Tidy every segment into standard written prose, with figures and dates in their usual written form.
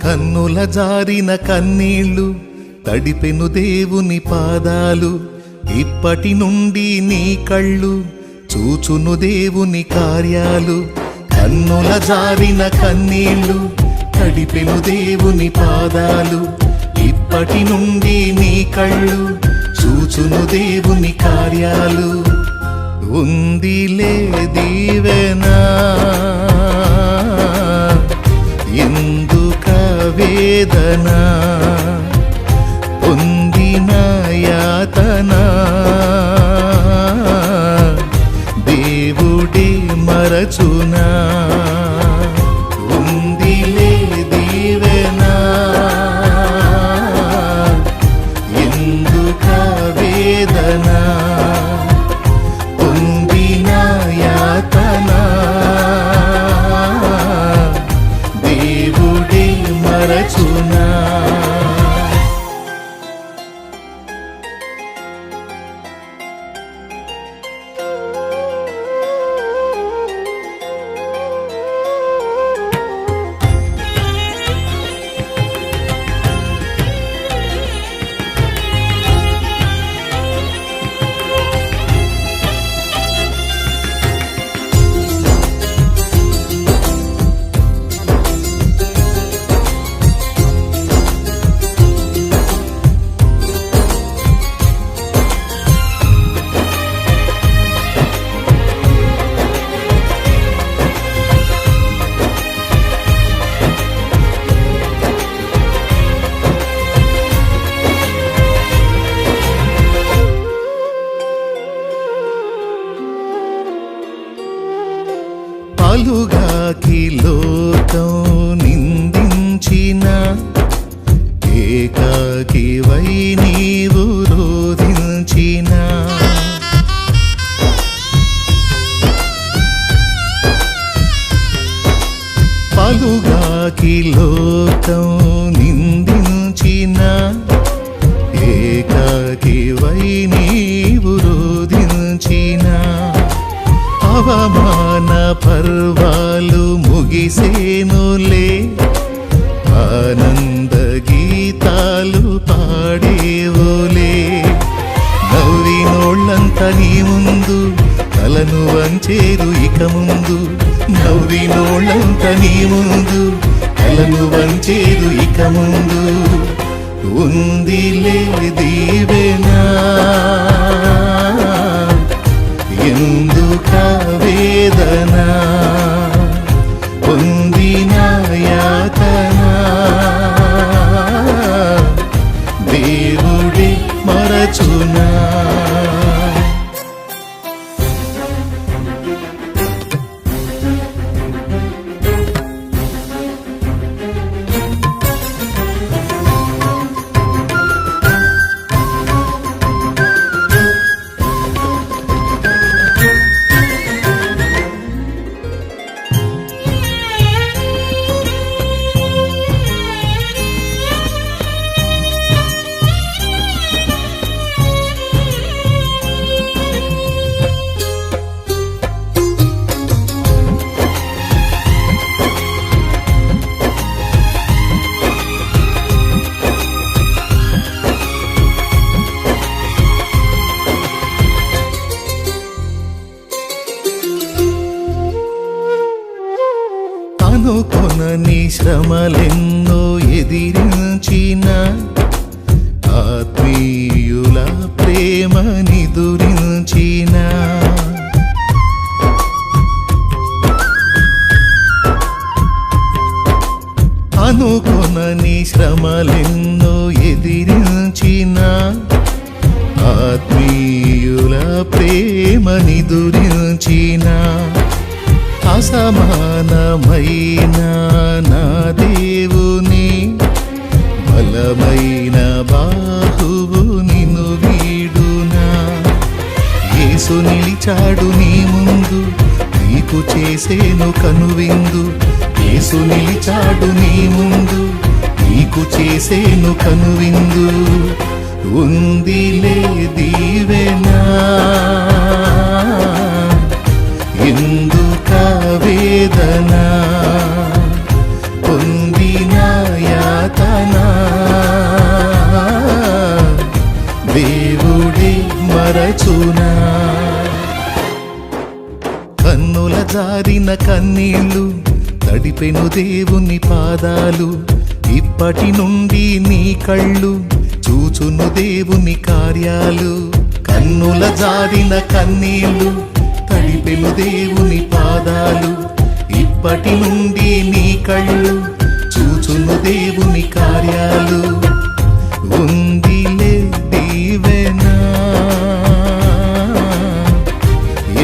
కన్నుల జారిన కన్నీళ్లు తడిపెను దేవుని పాదాలు, ఇప్పటి నుండి నీ కళ్ళు చూచును దేవుని కార్యాలు. కన్నుల జారిన కన్నీళ్లు తడిపెను దేవుని పాదాలు, ఇప్పటి నుండి నీ కళ్ళు చూచును దేవుని కార్యాలు. ఉందిలే దీవెనా ఎందుక వేదన, పొందిన యాతన దేవుడే మరచునా. ఉందిలే దీవెనా ఎందుక వేదన, పొందిన యాతన దేవుడే మరచునా. పాలుగాకి లోకం నిందించిన, ఏకాకి వై నీవు రోధించిన. పాలుగాకి లోకం నిందించిన, ఏకాకి వై నీవు రోధించిన. అవమాన పర్వాలు ముగిసేనులే, ఆనంద గీతాలు పాడేవులే. నవ్వినోళ్ళంతా నీ ముందు తలను వంచేరు ఇక ముందు, నవ్వినోళ్ళంతా నీ ముందు తలను వంచేరు ఇక ముందు. ఉందిలే దీవెనా ఎందుక వేదన, పొందిన యాతన దేవుడే మరచునా. అనుకొనని శ్రమలెన్నో ఎదిరించిన ఆత్మీయుల ప్రేమనిదురించిన అనుకొనని శ్రమలెన్నో ఎదిరించిన ఆత్మీయుల ప్రేమనిదురించిన అసమానమైన నా దేవుని బలమైన బాహువు నిన్ను వీడునా. యేసు నిలిచాడు నీ ముందు, నీకు చేసేను కనువిందు. యేసు నిలిచాడు నీ ముందు, నీకు చేసేను కనువిందు. ఉందిలే దీవెనా, ఎందుక వేదన, పొందిన యాతన దేవుడే మరచునా. కన్నుల జారిన కన్నీళ్ళు తడిపెను దేవుని పాదాలు, ఇప్పటి నుండి నీ కళ్ళు చూచును దేవుని కార్యాలు. కన్నుల జారిన కన్నీళ్ళు తడిపెను దేవుని పాదాలు, ఇప్పటి నుండి నీ కళ్ళు చూచును దేవుని కార్యాలు. ఉందిలే దీవెనా,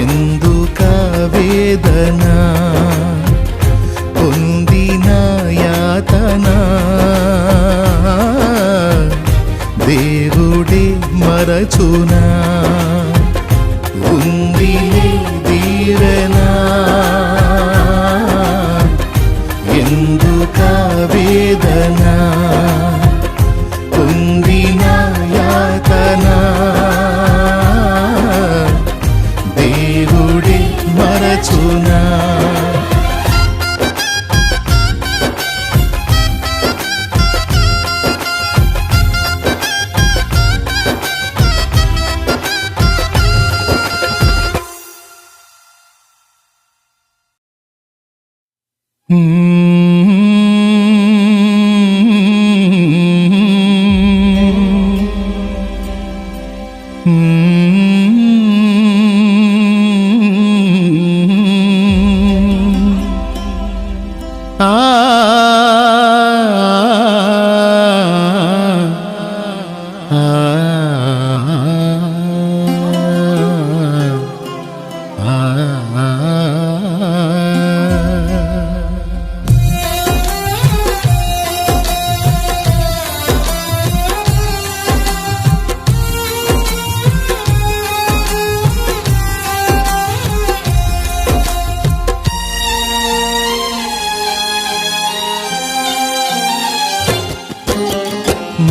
ఎందుక వేదన, పొందిన యాతన దేవుడే మరచునా. ఉందిలే దీవెనా, ఎందుక వేదన, పొందిన యాతన దేవుడే మరచునా.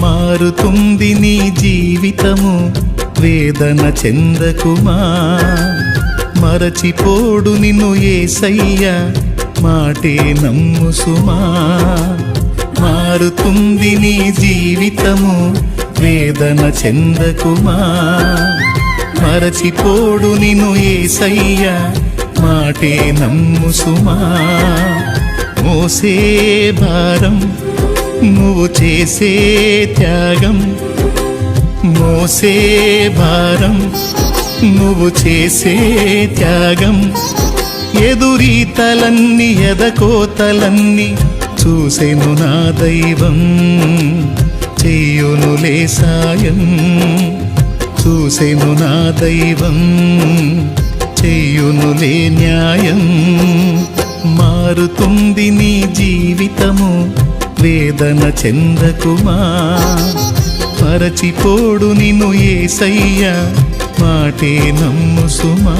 మారుతుంది నీ జీవితము, వేదన చెందకుమా. మరచిపోడు నిన్ను యేసయ్య, మాటే నమ్ము సుమా. మారుతుంది నీ జీవితము, వేదన చెందకుమా. మరచిపోడు నిన్ను యేసయ్య, మాటే నమ్ము సుమా. మోసే భారం నువ్వు చేసే త్యాగం, మోసే భారం నువ్వు చేసే త్యాగం, ఎదురీతలన్నీ ఎదకోతలన్నీ చూసెను నా దైవం. చెయ్యునులే సాయం, చూసెను నా దైవం. చెయ్యునులే న్యాయం. మారుతుంది నీ జీవితము, వేదన చెందకుమా. మరచిపోడు నిన్ను యేసయ్య, మాటే నమ్ము సుమా.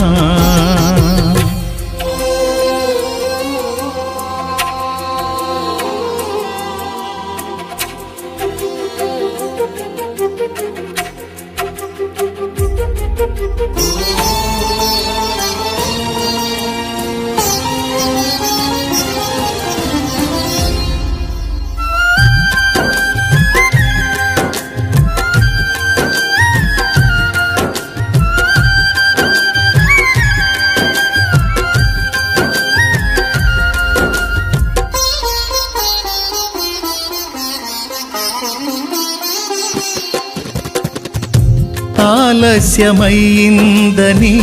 ఆలస్యమైందని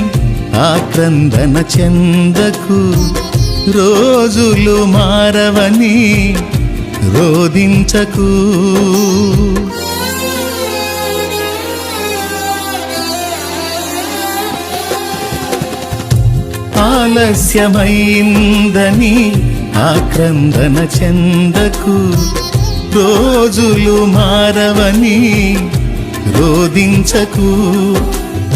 ఆక్రందన చెందకు, రోజులు మారవని రోదించకు. ఆలస్యమైందని ఆక్రందన చెందకు, రోజులు మారవని రోదించకు.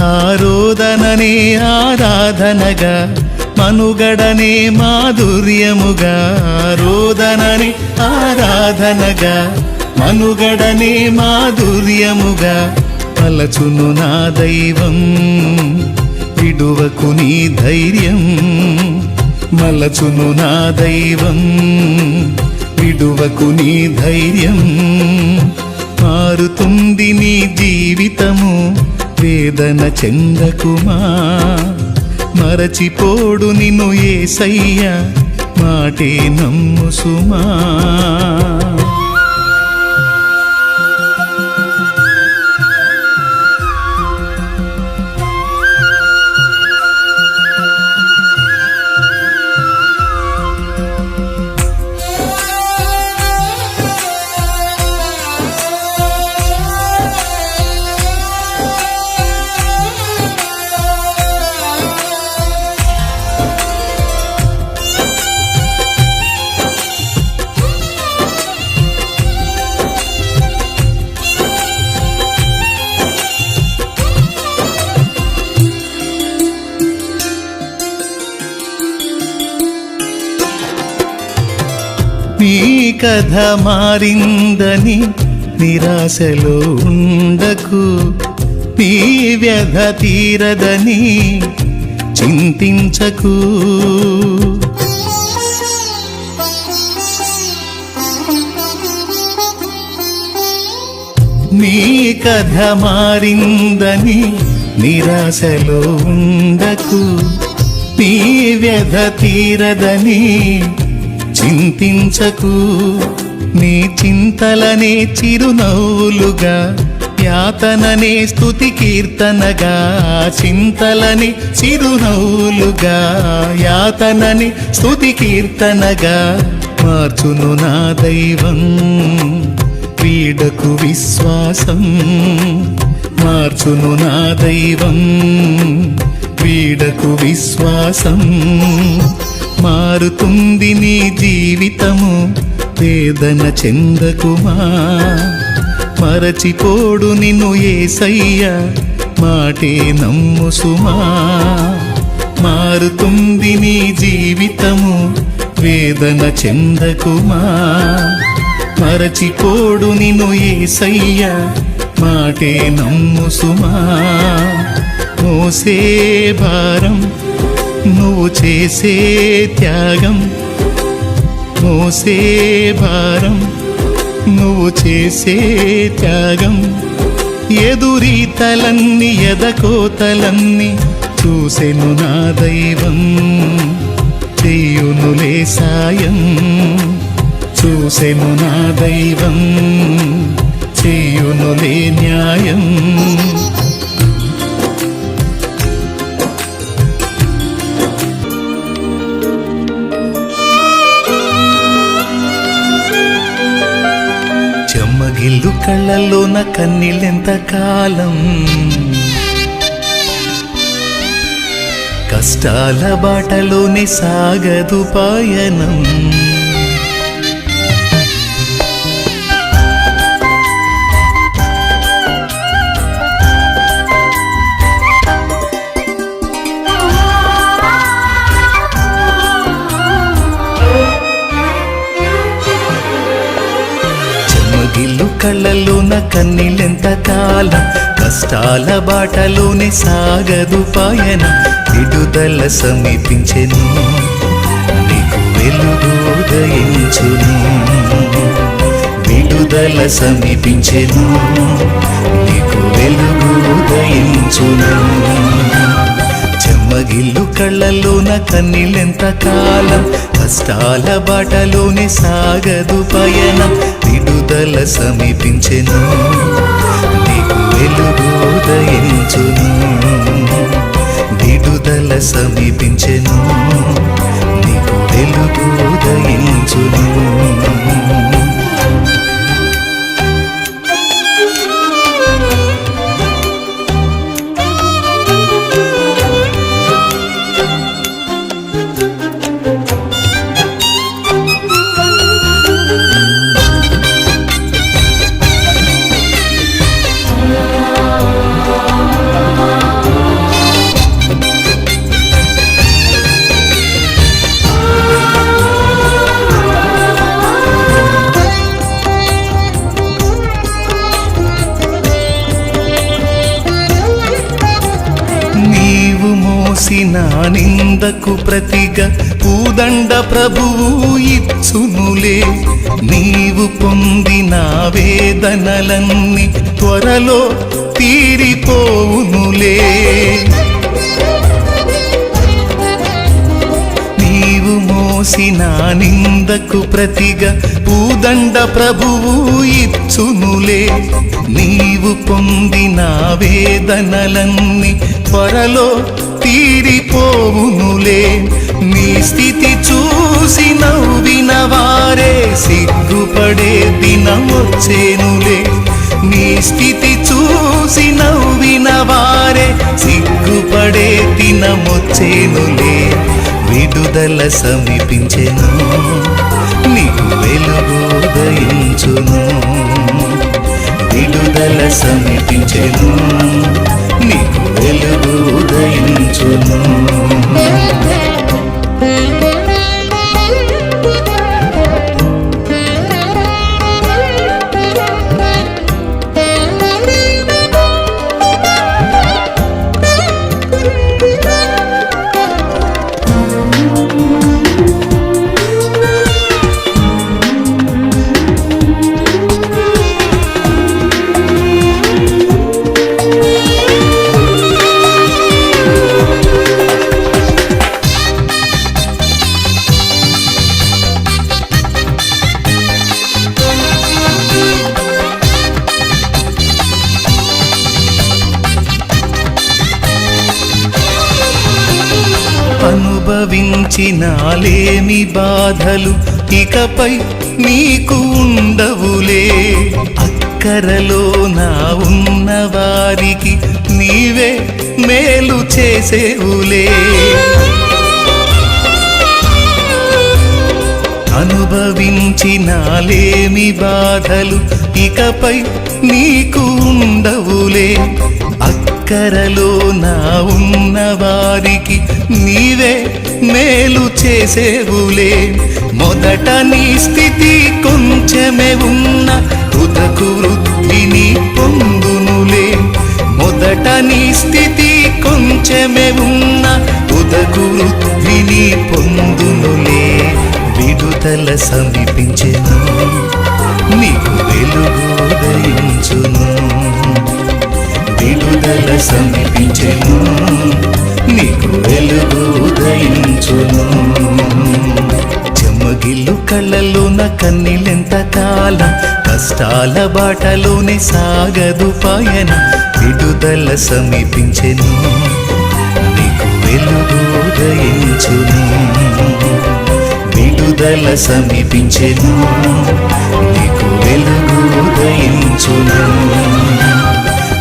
ఆరోదననే ఆరాధనగా, మనుగడనే మాధుర్యముగా. ఆరోదననే ఆరాధనగా, మనుగడనే మాధుర్యముగా పలచును నా దైవం. విడువకు నీ ధైర్యం, మలచును నా దైవం. విడువకు నీ ధైర్యం, మారుతుంది నీ జీవితము, వేదన చెందకుమా. మరచిపోడు నిన్ను యేసయ్య, మాటే నమ్ము సుమా. నీ కథ మారిందని నిరాశలో ఉండకు, నీ వ్యధ తీరదని చింతించకు. నీ కథ మారిందని నిరాశలో ఉండకు, నీ వ్యధ తీరదని చింతించకు. నీ చింతలనే చిరునవ్వులుగా, యాతననే స్తుతి కీర్తనగా. చింతలని చిరునవ్వులుగా, యాతనని స్తుతి కీర్తనగా మార్చును నా దైవం. వీడకు విశ్వాసం, మార్చును నా దైవం. వీడకు విశ్వాసం, మారుతుంది నీ జీవితము, వేదన చెందకుమా. మరచిపోడు నిన్ను యేసయ్య, మాటే నమ్ము సుమా. మారుతుంది నీ జీవితము, వేదన చెందకుమా. మరచిపోడు నిన్ను యేసయ్య, మాటే నమ్ము సుమా. మోసే భారం నువ్వు చేసే త్యాగం, మోసే భారం నువ్వు చేసే త్యాగం. ఎదురీతలన్నీ ఎదకోతలన్నీ చూసెను నా దైవం. చెయ్యునులే సాయం, చూసెను నా దైవం. చెయ్యునులే న్యాయం. చెమ్మగిల్లు కళ్ళల్లోన కన్నీళ్ళెంత కాలం, కష్టాల బాటలోనే సాగదు పయనం. చెమ్మగిల్లు కళ్ళల్లోన కన్నీళ్ళెంత కాలం, కష్టాల బాటలోనే సాగదు పయనం. విడుదల సమీపించెను, నీకు వెలుగు ఉదయించును. విడుదల సమీపించెను, నీకు వెలుగు ఉదయించును. చెమ్మగిల్లు కళ్ళల్లోన కన్నీళ్ళెంత కాలం, కష్టాల బాటలోనే సాగదు పయనం. విడుదల సమీపించెను, నీకు వెలుగు ఉదయించును, విడుదల సమీపించెను, నీకు వెలుగు ఉదయించును. నా నిందకు ప్రతిగా పూదండ ప్రభువు ఇచ్చునులే, నీవు పొందిన వేదనలన్నీ త్వరలో తీరిపోవునులే. నీవు మోసిన నిందకు ప్రతిగా పూదండ ప్రభువు ఇచ్చునులే, నీవు పొందిన వేదనలన్నీ త్వరలో తీరిపోవునులే. నీ స్థితి చూసి నవ్విన వారే సిగ్గుపడే దినమొచ్చేనులే, నీ స్థితి చూసి నవ్విన వారే సిగ్గుపడే దినమొచ్చేనులే. విడుదల సమీపించెను, నీకు వెలుగు ఉదయించును, విడుదల సమీపించెను, నీకు వెలుగు ఉదయించును. అనుభవించినాలేమి బాధలు ఇకపై నీకు ఉండవులే, అక్కరలో నా ఉన్న వారికి నీవే మేలు చేసేవులే. అనుభవించినాలేమి బాధలు ఇకపై నీకు ఉండవులే, అక్కరలో నా ఉన్న వారికి నీవే మేలు చేసేవులే. మొదట నీ స్థితి కొంచెమే ఉన్న తుదకు వృద్ధిని పొందునులే, మొదట నీ స్థితి కొంచెమే ఉన్న తుదకు వృద్ధిని పొందునులే. విడుదల సమీపించెను, నీకు వెలుగు ఉదయించును, విడుదల సమీపించెను, నీకు వెలుగు ఉదయించును. చెమ్మగిల్లు కళ్ళలోన కన్నీళ్ళెంత కాలం, కష్టాల బాటలోనే సాగదు పయన. విడుదల సమీపించెను, నీకు వెలుగు ఉదయించును, విడుదల సమీపించెను, నీకు వెలుగు ఉదయించును.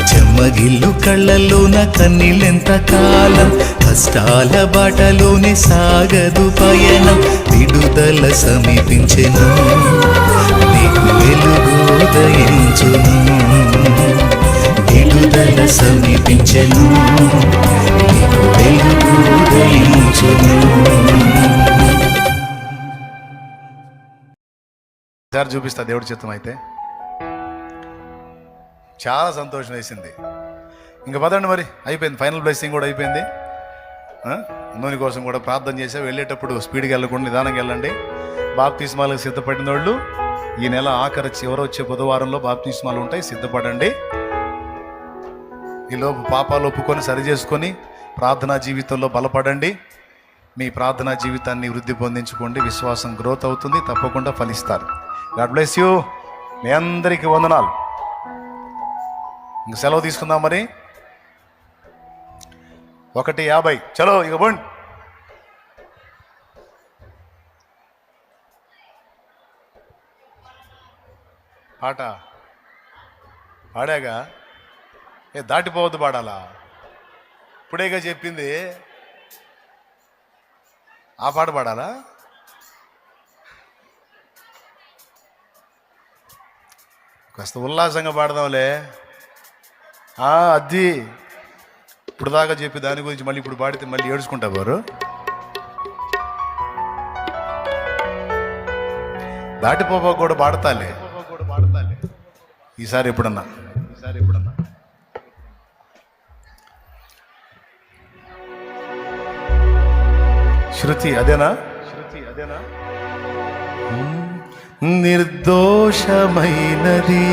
చెమ్మగిల్లు కళ్ళలోన కన్నీళ్ళెంత కాలం, కష్టాల బాటలోనే సాగదు పయనం. విడుదల సమీపించెను, నీకు వెలుగు ఉదయించును, విడుదల సమీపించెను, నీకు వెలుగు ఉదయించును. చూపిస్తా దేవుడి చిత్తం అయితే చాలా సంతోషం వేసింది. ఇంకా పదండి మరి, అయిపోయింది, ఫైనల్ బ్లెస్సింగ్ కూడా అయిపోయింది. నూనె కోసం కూడా ప్రార్థన చేసా. వెళ్ళేటప్పుడు స్పీడ్గా వెళ్ళకుండా నిదానంగా వెళ్ళండి. బాప్తిస్మాలకు సిద్ధపడిన వాళ్ళు ఈ నెల ఆఖరి చివరొచ్చే బుధవారంలో బాప్తిస్మాలు ఉంటాయి, సిద్ధపడండి. ఈలోపు పాపాలు ఒప్పుకొని సరి చేసుకొని ప్రార్థనా జీవితంలో బలపడండి. మీ ప్రార్థనా జీవితాన్ని వృద్ధి పొందించుకోండి. విశ్వాసం గ్రోత్ అవుతుంది, తప్పకుండా ఫలిస్తారు. God bless you. మీ అందరికీ వందనాలు. ఇంక సెలవు తీసుకుందాం మరి. 1:50 చలో ఇక బండి. పాట పాడాగా దాటిపోవద్దు పాడాలా? ఇప్పుడేగా చెప్పింది, ఆ పాట పాడాలా? కాస్త ఉల్లాసంగా పాడదాంలే. అది ఇప్పుడు దాకా చెప్పి దాని గురించి మళ్ళీ ఇప్పుడు పాడితే మళ్ళీ ఏడుచుకుంటా వారు. దాటిపోబో కూడా పాడతాలే ఈసారి ఎప్పుడన్నా. శృతి అదేనా? నిర్దోషమైనది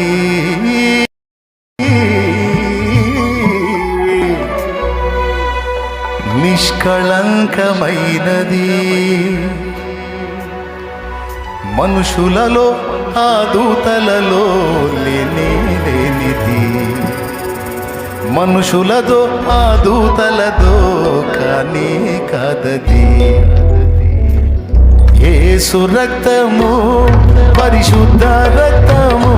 నిష్కళంకమైనది మనుషులలో ఆ దూతలలో లేనిది, మనుషులదో ఆ దూతలదో కానీ కాదది. యేసు రక్తము పరిశుద్ధ రక్తము,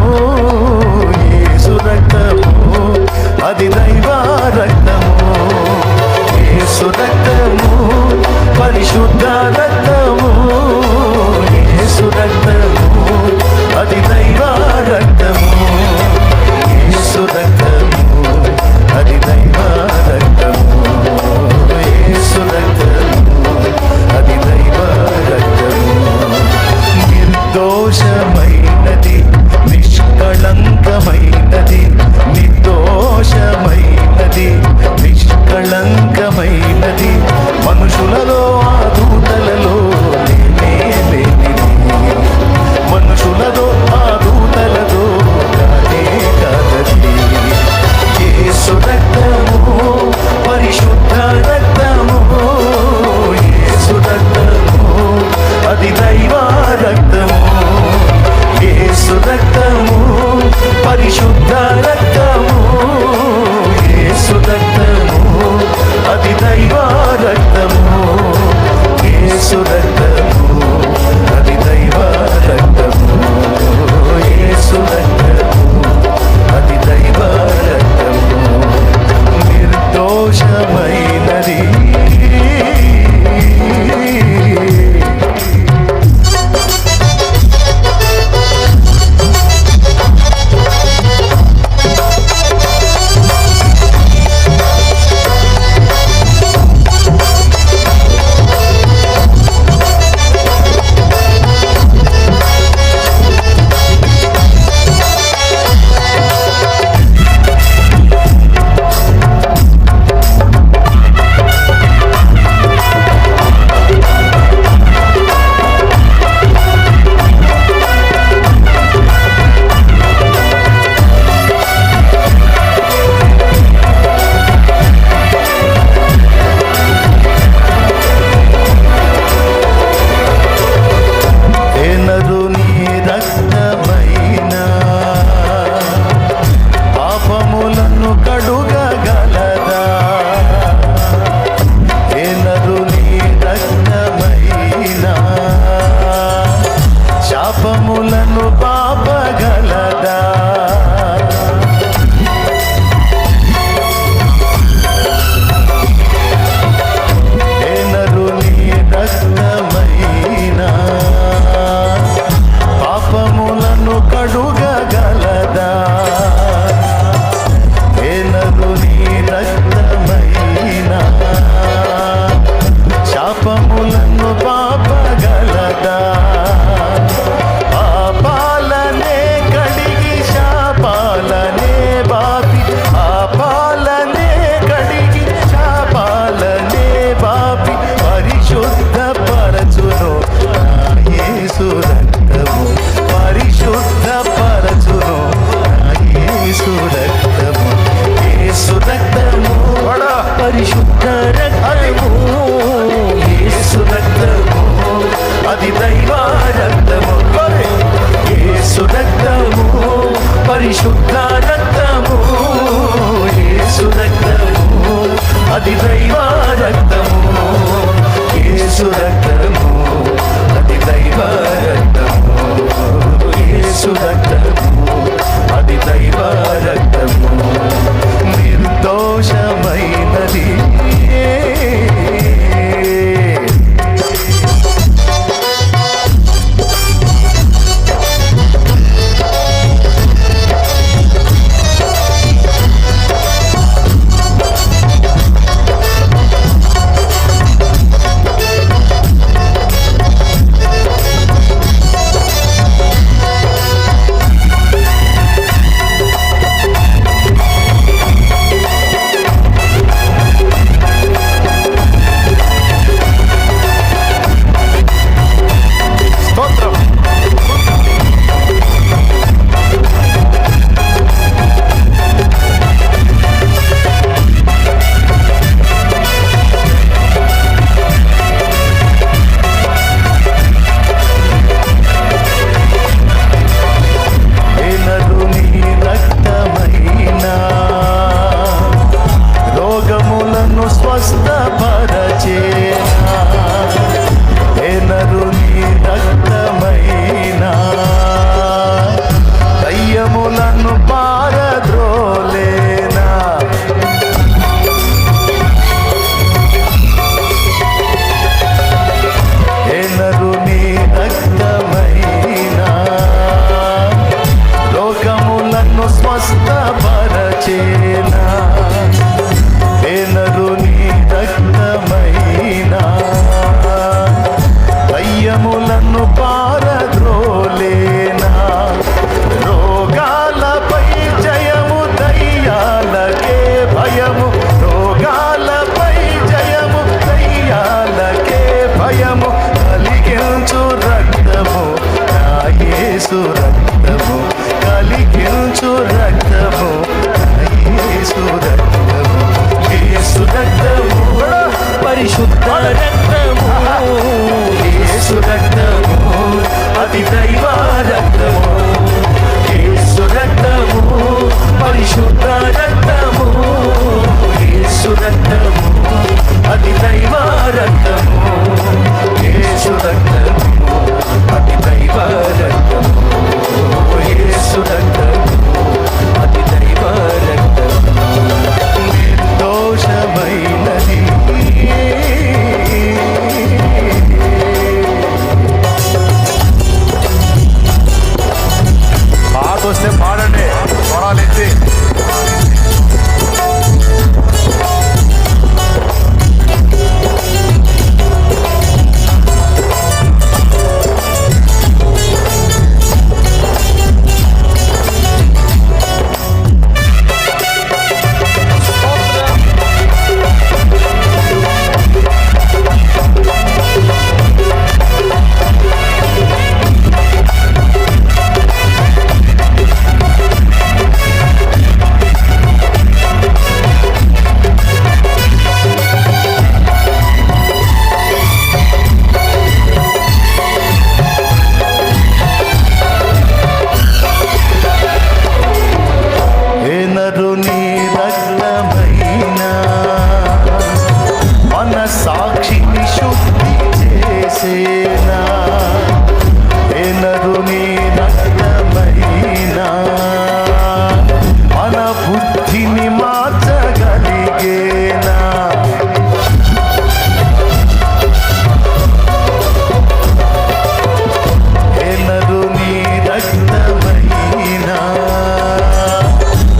యేసు రక్తము అది దైవ రక్తము. యేసు రక్తము పరిశుద్ధ రక్తము, యేసు రక్తము అది దైవ రక్తము. యేసు రక్తము అది దైవ రక్తము, యేసు రక్తము అది దైవ రక్తము. నిర్దోషమైనది నిష్కళంకమైనది, నిర్దోషమైనది నిష్కళంకమైనది మనుషులలో ఆ దూతలలో యేసు రక్తము కలిగించు రక్తము యేసు రక్తము యేసు రక్తము పరిశుద్ధ రక్తము యేసు రక్తము అది దైవ రక్తము యేసు రక్తము పరిశుద్ధ రక్తము యేసు రక్తము అది దైవ రక్తము యేసు రక్తము అది దైవ రక్తము యేసు రక్తము అది దైవ రక్తము నిర్దోషమైనది పాట వస్తే పాడండి స్వరాలు ఎత్తి నరుని రక్తమైనా మన సాక్షిని శుద్ధి చేసేనా నరుని రక్తమైనా మన బుద్ధిని మార్చగలిగేనా నరుని రక్తమైనా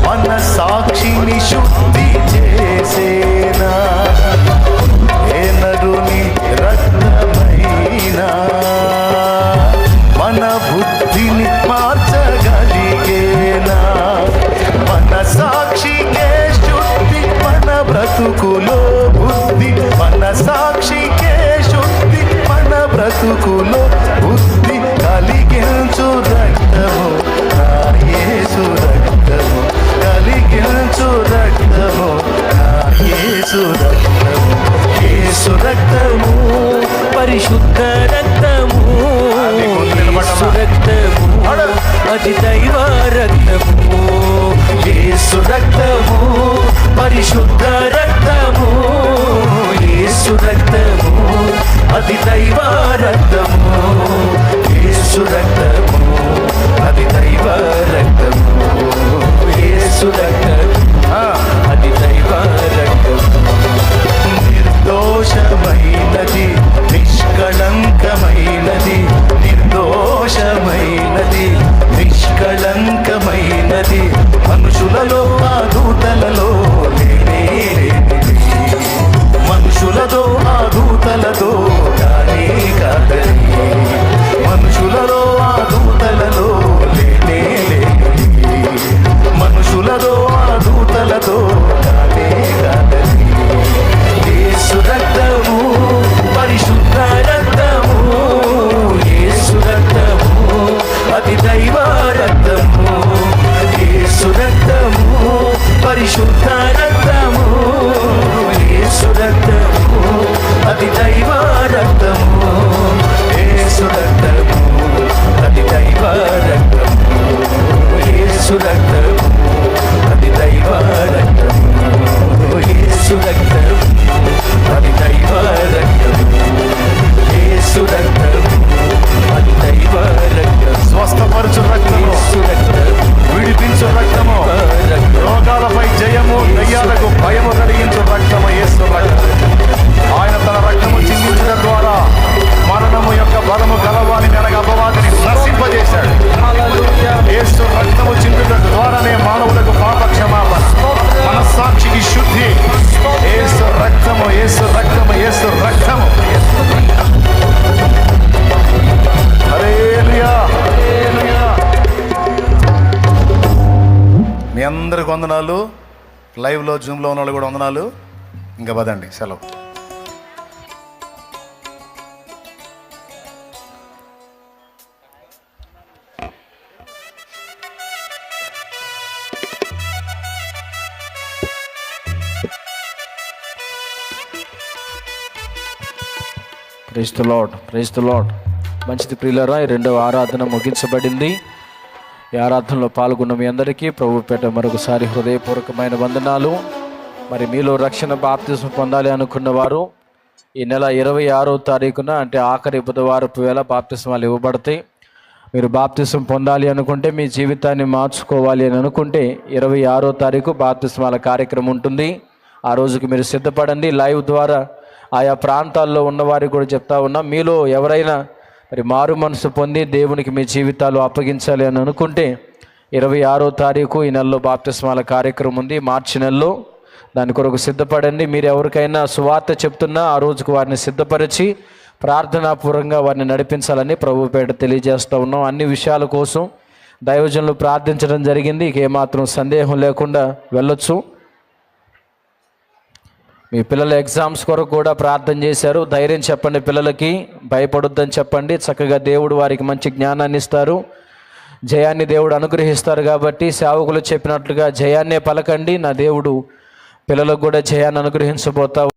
మన సాక్షిని శుద్ధి చేసేనా నరుని రక్తమైనా మన బుద్ధిని మార్చగలిగేనా మన సాక్షికే శుద్ధి మన బ్రతుకులో బుద్ధి మన సాక్షికే శుద్ధి మన బ్రతుకులో బుద్ధి కలిగించు రక్తము నా యేసు రక్తము కలిగించు రక్తము నా యేసు రక్తము యేసు రక్తము పరిశుద్ధ రక్తము యేసు రక్తము అది దైవ రక్తము యేసు రక్తము పరిశుద్ధ రక్తము యేసు రక్తము అది దైవ రక్తము యేసు రక్తము అది దైవ రక్తము యేసు రక్తము అది దైవ రక్తము నిర్దోషమైనది నిష్కళంకమైనది నిర్దోషమైనది నిష్కళంకమైనది మనుషులలో ఆ దూతలలో లేనే లేనిది మనుషులతో ఆ దూతలతో కానీ కాదని మనుషులలో ఆ దూతలలో లేనే లేనిది మనుషులతో ఆ దూతలతో కానే కాదని యేసు రక్తము పరిశుద్ధ రక్తము యేసు రక్తము అది దైవ రక్తము యేసు రక్తము పరిశుద్ధ రక్తము యేసు రక్తము అది దైవ రక్తము యేసు రక్తము అది దైవ రక్తము యేసు రక్తము అది దైవ రక్తము యేసు రక్తము అది దైవ రక్తము యేసు రక్తము అది దైవ రక్తము స్వస్థపరచు రక్తము విడిపించు రక్తము రోగాలపై జయము దయ్యాలకు భయము కలిగించు రక్తము యేసు రక్తము ఆయన తన రక్తము చిందించడం ద్వారా మరణము యొక్క బలము గలవాని అనగా అపవాదిని నశింపజేశాడు యేసు రక్తము చిందించడం ద్వారానే మానవులకు పాప క్షమాపణ మనస్సాక్షికి శుద్ధి యేసు రక్తము యేసు రక్తము యేసు రక్తము హల్లెలూయా హల్లెలూయా. మీ అందరికి వందనాలు. లైవ్లో జూమ్లో ఉన్న వాళ్ళు కూడా వందనాలు. ఇంకా పదండి, సెలవు. Praise the Lord. మంచిది ప్రియులారా, ఈ రెండవ ఆరాధన ముగించబడింది. ఈ ఆరాధనలో పాల్గొన్న మీ అందరికీ ప్రభుపేట మరొకసారి హృదయపూర్వకమైన వందనాలు. మరి మీలో రక్షణ బాప్తిస్మం పొందాలి అనుకున్న వారు ఈ నెల 26వ తారీఖున అంటే ఆఖరి బుధవారపు వేళ బాప్తిస్మాలు ఇవ్వబడతాయి. మీరు బాప్తిస్మం పొందాలి అనుకుంటే, మీ జీవితాన్ని మార్చుకోవాలి అని అనుకుంటే 26వ తారీఖు బాప్తిస్మాల కార్యక్రమం ఉంటుంది. ఆ రోజుకి మీరు సిద్ధపడండి. లైవ్ ద్వారా ఆయా ప్రాంతాల్లో ఉన్నవారికి కూడా చెప్తా ఉన్నా, మీలో ఎవరైనా మరి మారు మనసు పొంది దేవునికి మీ జీవితాలు అప్పగించాలి అని అనుకుంటే 26వ తారీఖు ఈ నెలలో బాప్తిస్మాల కార్యక్రమం ఉంది, మార్చి నెలలో. దాని కొరకు సిద్ధపడండి. మీరు ఎవరికైనా సువార్త చెప్తున్నా ఆ రోజుకు వారిని సిద్ధపరిచి ప్రార్థనాపూర్వకంగా వారిని నడిపించాలని ప్రభుపేట తెలియజేస్తూ ఉన్నాం. అన్ని విషయాల కోసం దైవజనులు ప్రార్థించడం జరిగింది. ఇక ఏమాత్రం సందేహం లేకుండా వెళ్ళొచ్చు. మీ పిల్లల ఎగ్జామ్స్ కొరకు కూడా ప్రార్థన చేశారు. ధైర్యం చెప్పండి, పిల్లలకి భయపడొద్దని చెప్పండి. చక్కగా దేవుడు వారికి మంచి జ్ఞానాన్ని ఇస్తారు, జయాన్ని దేవుడు అనుగ్రహిస్తారు. కాబట్టి సేవకులు చెప్పినట్లుగా జయాన్నే పలకండి. నా దేవుడు పిల్లలకు కూడా జయాన్ని అనుగ్రహించబోతా